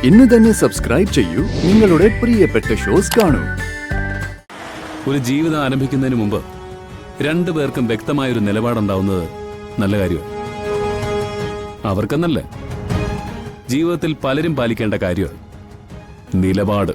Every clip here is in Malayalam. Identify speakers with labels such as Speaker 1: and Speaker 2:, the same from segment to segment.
Speaker 1: ഇന്ന് തന്നെ സബ്സ്ക്രൈബ് ചെയ്യൂ, നിങ്ങളുടെ പ്രിയപ്പെട്ട ഷോസ് കാണൂ.
Speaker 2: ഒരു ജീവിതം ആരംഭിക്കുന്നതിന് മുമ്പ് രണ്ടു പേർക്കും വ്യക്തമായൊരു നിലപാടുണ്ടാവുന്നത് നല്ല കാര്യമാണ്. അവർക്കെന്നല്ല, ജീവിതത്തിൽ പലരും പാലിക്കേണ്ട കാര്യമാണ് നിലപാട്.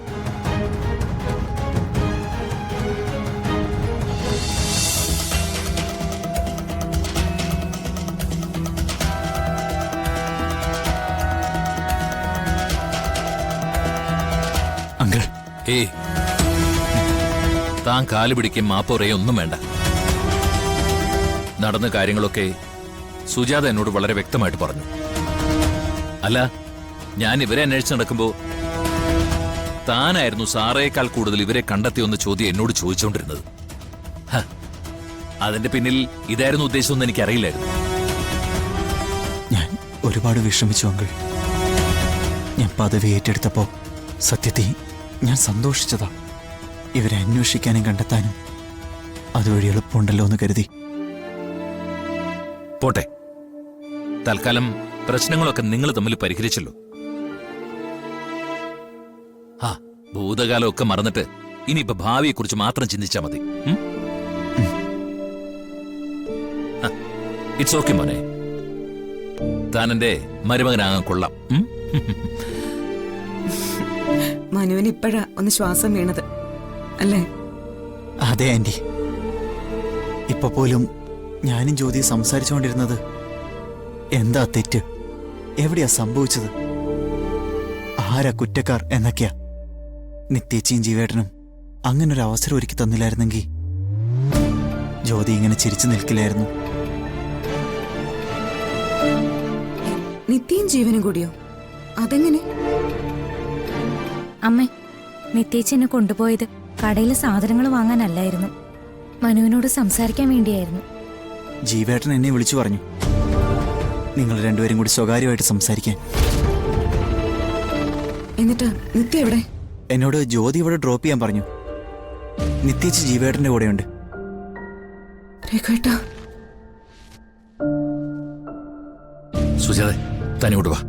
Speaker 3: അങ്കിൾ, താൻ കാല് പിടിക്കും മാപ്പോറയോ ഒന്നും വേണ്ട. നടന്ന കാര്യങ്ങളൊക്കെ സുജാത എന്നോട് വളരെ വ്യക്തമായിട്ട് പറഞ്ഞു. അല്ല, ഞാൻ ഇവരെ അന്വേഷിച്ച് നടക്കുമ്പോ താനായിരുന്നു സാറേക്കാൾ കൂടുതൽ ഇവരെ കണ്ടെത്തിയൊന്ന ചോദ്യം എന്നോട് ചോദിച്ചുകൊണ്ടിരുന്നത്. അതിന്റെ പിന്നിൽ ഇതായിരുന്നു ഉദ്ദേശമെന്ന് എനിക്കറിയില്ലായിരുന്നു.
Speaker 4: ഞാൻ ഒരുപാട് വിഷമിച്ചു അങ്കിൾ. ഞാൻ പദവി ഏറ്റെടുത്തപ്പോ സത്യത്തിൽ ഞാൻ സന്തോഷിച്ചതാ. ഇവരെ അന്വേഷിക്കാനും കണ്ടെത്താനും അതുവഴി എളുപ്പമുണ്ടല്ലോ എന്ന് കരുതി.
Speaker 3: പോട്ടെ, തൽക്കാലം പ്രശ്നങ്ങളൊക്കെ നിങ്ങൾ തമ്മിൽ പരിഹരിച്ചല്ലോ. ഭൂതകാലമൊക്കെ മറന്നിട്ട് ഇനിയിപ്പോ ഭാവിയെക്കുറിച്ച് മാത്രം ചിന്തിച്ചാൽ മതി. ഇറ്റ്സ് ഓക്കെ മോനെ, താൻ എന്റെ മരുമകനാകാൻ കൊള്ളാം.
Speaker 5: മനുവിന് ഇപ്പോഴാ ഒന്ന് ശ്വാസം വീണത് അല്ലേ?
Speaker 4: അതെ ആന്റി. ഇപ്പൊ പോലും ഞാനും ജ്യോതി സംസാരിച്ചുകൊണ്ടിരുന്നത് എന്താ തെറ്റ്, എവിടെയാ സംഭവിച്ചത്, ആരാ കുറ്റക്കാർ എന്നൊക്കെയാ. നിത്യേച്ചിയും ജീവേട്ടനും അങ്ങനൊരു അവസരം ഒരുക്കി തന്നില്ലായിരുന്നെങ്കിൽ ജ്യോതി ഇങ്ങനെ ചിരിച്ചു നിൽക്കില്ലായിരുന്നു.
Speaker 5: നിത്യയും ജീവനും കൂടിയോ? അതെങ്ങനെ?
Speaker 6: അമ്മേ, നിത്യേച്ചി എന്നെ കൊണ്ടുപോയത് കടയിലെ സാധനങ്ങൾ വാങ്ങാനല്ലായിരുന്നു, മനുവിനോട് സംസാരിക്കാൻ വേണ്ടിയായിരുന്നു.
Speaker 4: ജീവേട്ടൻ എന്നെ വിളിച്ചു പറഞ്ഞു നിങ്ങൾ രണ്ടുപേരും കൂടി സ്വകാര്യമായിട്ട് സംസാരിക്കാൻ.
Speaker 5: എന്നിട്ട് നിത്യ എവിടെ?
Speaker 4: എന്നോട് ജ്യോതി ഇവിടെ ഡ്രോപ്പ് ചെയ്യാൻ പറഞ്ഞു. നിത്യേച്ചി ജീവേട്ടന്റെ കൂടെയുണ്ട്.
Speaker 5: രഘുവേട്ടാ,
Speaker 3: സുജാത തനിയോട് വാ.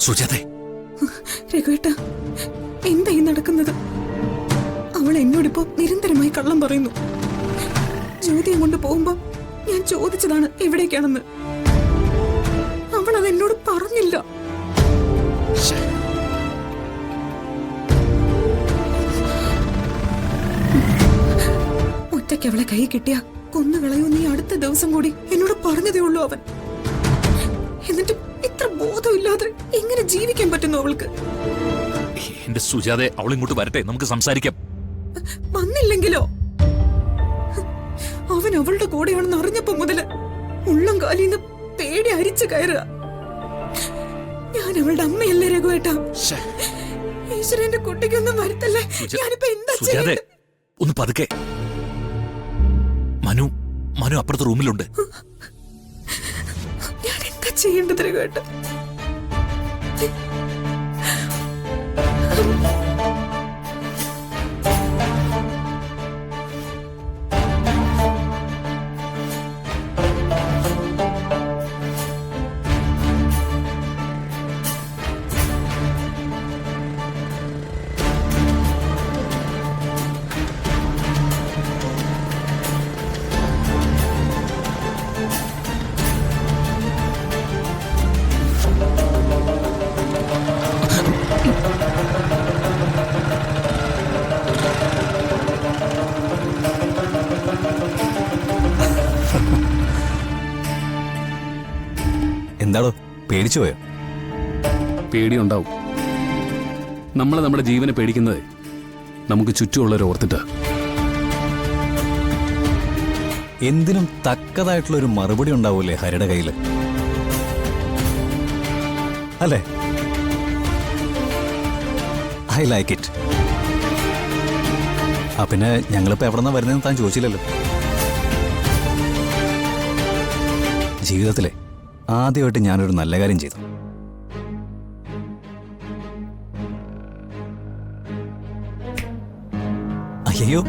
Speaker 3: സുജാത,
Speaker 5: രഘുവേട്ടാ, എന്താ ഈ നടക്കുന്നത്? അവൾ എന്നോടിപ്പോ നിരന്തരമായി കള്ളം പറയുന്നു. ജ്യോതിയെ കൊണ്ട് പോകുമ്പോ ഞാൻ ചോദിച്ചതാണ് എവിടേക്കാണെന്ന്. അവൾ അത് എന്നോട് പറഞ്ഞില്ല. ഒറ്റയ്ക്ക് അവളെ കൈ കിട്ടിയ കൊന്നുകളയോ നീ അടുത്ത ദിവസം കൂടി എന്നോട് പറഞ്ഞതേ ഉള്ളൂ അവൻ. എന്നിട്ട് ഇത്ര ബോധമില്ലാതെ എങ്ങനെ ജീവിക്കാൻ പറ്റുന്നു അവൾക്ക്?
Speaker 3: എന്റെ സുജാതെ, അവൾ ഇങ്ങോട്ട് വരട്ടെ, നമുക്ക് സംസാരിക്കാം.
Speaker 5: വന്നില്ലെങ്കിലോ? അവൻ അവളുടെ കൂടെയാണെന്ന് അറിഞ്ഞപ്പോ മുതല് ഉള്ളം കാലിന്ന് പേടി അരിച്ചു കയറുക. ഞാൻ അവളുടെ അമ്മയല്ലേ രഘുവേട്ടാ? ഈശ്വരന്റെ കുട്ടിക്കൊന്നും വരുത്തല്ലേ. ഞാനിപ്പോ എന്താ
Speaker 3: സുജാതെ, ഒന്ന് പതുക്കെ. മനു അപ്പുറത്തെ റൂമിലുണ്ട്.
Speaker 5: ഞാൻ എന്താ ചെയ്യേണ്ടത് രഘുവേട്ടാ?
Speaker 4: എന്താണോ പേടിച്ചു പോയോ?
Speaker 2: പേടിയുണ്ടാവും. നമ്മൾ നമ്മുടെ ജീവനെ പേടിക്കുന്നത് നമുക്ക് ചുറ്റുമുള്ളവരെ ഓർത്തിട്ട്.
Speaker 7: എന്തിനും തക്കതായിട്ടുള്ളൊരു മറുപടി ഉണ്ടാവൂലേ ഹരിയുടെ കയ്യില്, അല്ലേ? I like it. പിന്നെ ഞങ്ങളിപ്പോ എവിടെന്നാ വരുന്നതെന്ന് താൻ ചോദിച്ചില്ലല്ലോ. ജീവിതത്തിലെ ആദ്യമായിട്ട് ഞാനൊരു നല്ല കാര്യം ചെയ്തു. അയ്യോ,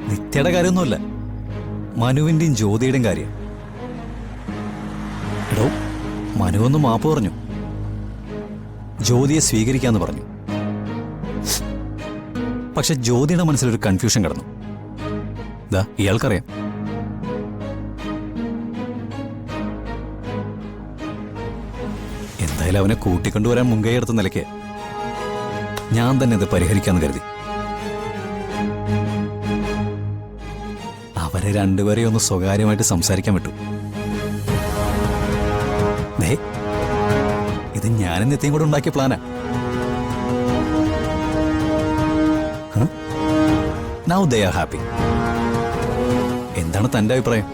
Speaker 7: നിത്യയുടെ കാര്യമൊന്നുമല്ല, മനുവിന്റെയും ജ്യോതിയുടെയും കാര്യം. എടോ, മനു ഒന്ന് മാപ്പ് പറഞ്ഞു, ജ്യോതിയെ സ്വീകരിക്കാന്ന് പറഞ്ഞു. പക്ഷെ ജ്യോതിയുടെ മനസ്സിലൊരു കൺഫ്യൂഷൻ കിടന്നു. ദാ ഇയാൾക്കറിയാം. എന്തായാലും അവനെ കൂട്ടിക്കൊണ്ടുവരാൻ മുൻകൈ എടുത്ത നിലയ്ക്ക് ഞാൻ തന്നെ ഇത് പരിഹരിക്കാന്ന് കരുതി. അവരെ രണ്ടുപേരെയും ഒന്ന് സ്വകാര്യമായിട്ട് സംസാരിക്കാൻ വിട്ടു. ദേ, ഇത് ഞാനും നിത്യം കൂടെ ഉണ്ടാക്കിയ പ്ലാനാ. Now they are happy. എന്താണ് തന്റെ അഭിപ്രായം?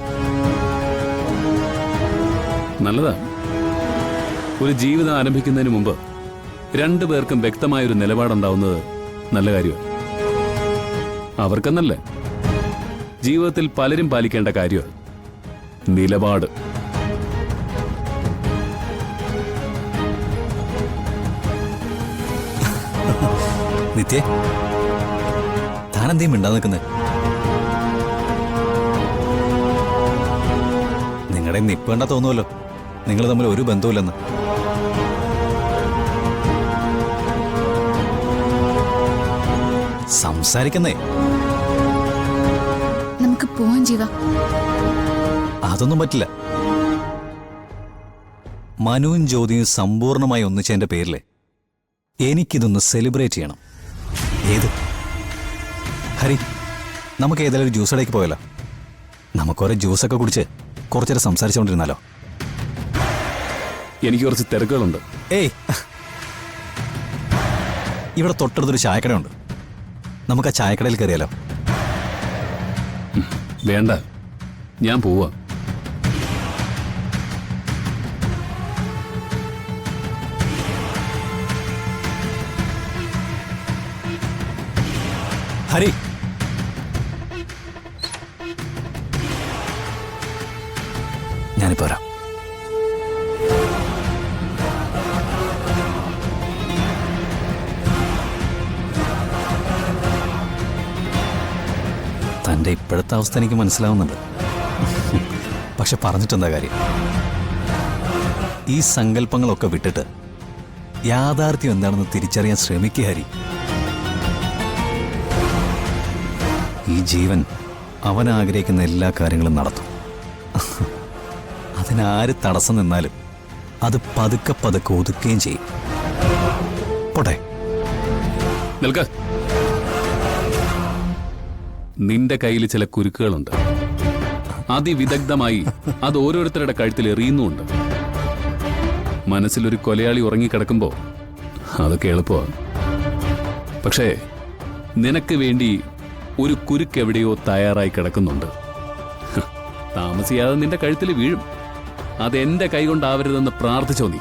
Speaker 2: നല്ലതാ. ഒരു ജീവിതം ആരംഭിക്കുന്നതിന് മുമ്പ് രണ്ടുപേർക്കും വ്യക്തമായൊരു നിലപാടുണ്ടാവുന്നത് നല്ല കാര്യമാണ്. അവർക്കെന്നല്ലേ, ജീവിതത്തിൽ പലരും പാലിക്കേണ്ട കാര്യമാണ് നിലപാട്.
Speaker 7: നിത്യേ, താനെന്തേയും മിണ്ടാ നിൽക്കുന്നത്? നിങ്ങളുടെ നിപ്പ് കണ്ടാ തോന്നുമല്ലോ നിങ്ങൾ തമ്മിൽ ഒരു ബന്ധവുമില്ലെന്ന്. സംസാരിക്കുന്നേ.
Speaker 8: നമുക്ക് പോവാൻ ജീവ.
Speaker 7: അതൊന്നും പറ്റില്ല. മനുവും ജ്യോതിയും സമ്പൂർണമായി ഒന്നിച്ചതിന്റെ പേരില് എനിക്കിതൊന്ന് സെലിബ്രേറ്റ് ചെയ്യണം. ഏത്? ഹരി, നമുക്ക് ഏതായാലും ഒരു ജ്യൂസ് കടയ്ക്ക് പോയല്ലോ. നമുക്കൊരേ ജ്യൂസൊക്കെ കുടിച്ച് കുറച്ചേരം സംസാരിച്ചുകൊണ്ടിരുന്നാലോ?
Speaker 2: എനിക്ക് കുറച്ച് തിരക്കുകളുണ്ട്.
Speaker 7: ഏയ്, ഇവിടെ തൊട്ടടുത്തൊരു ചായക്കടയുണ്ട്. നമുക്ക് ആ ചായക്കടയിൽ കയറിയാലോ?
Speaker 2: വേണ്ട, ഞാൻ പോവാ.
Speaker 7: ഹരി, ഞാനിപ്പോ വരാം. തൻ്റെ ഇപ്പോഴത്തെ അവസ്ഥ എനിക്ക് മനസ്സിലാവുന്നുണ്ട്. പക്ഷെ പറഞ്ഞിട്ടെന്താ കാര്യം? ഈ സങ്കല്പങ്ങളൊക്കെ വിട്ടിട്ട് യാഥാർത്ഥ്യം എന്താണെന്ന് തിരിച്ചറിയാൻ ശ്രമിക്കുക ഹരി. ഈ ജീവൻ അവൻ ആഗ്രഹിക്കുന്ന എല്ലാ കാര്യങ്ങളും നടത്തും. അതിനാര് തടസ്സം നിന്നാലും അത് പതുക്കെ പതുക്കെ ഒതുക്കുകയും ചെയ്യും. പോട്ടെ.
Speaker 2: നിൽക്ക. നിന്റെ കയ്യിൽ ചില കുരുക്കുകളുണ്ട്. അതിവിദഗ്ധമായി അത് ഓരോരുത്തരുടെ കഴുത്തിൽ എറിയുന്നുമുണ്ട്. മനസ്സിലൊരു കൊലയാളി ഉറങ്ങിക്കിടക്കുമ്പോ അതൊക്കെ എളുപ്പമാണ്. പക്ഷേ നിനക്ക് വേണ്ടി ഒരു കുരുക്ക് എവിടെയോ തയ്യാറായി കിടക്കുന്നുണ്ട്. താമസിയാതെ നിന്റെ കഴുത്തിൽ വീഴും. അതെന്റെ കൈകൊണ്ടാവരുതെന്ന് പ്രാർത്ഥിച്ചോ നീ.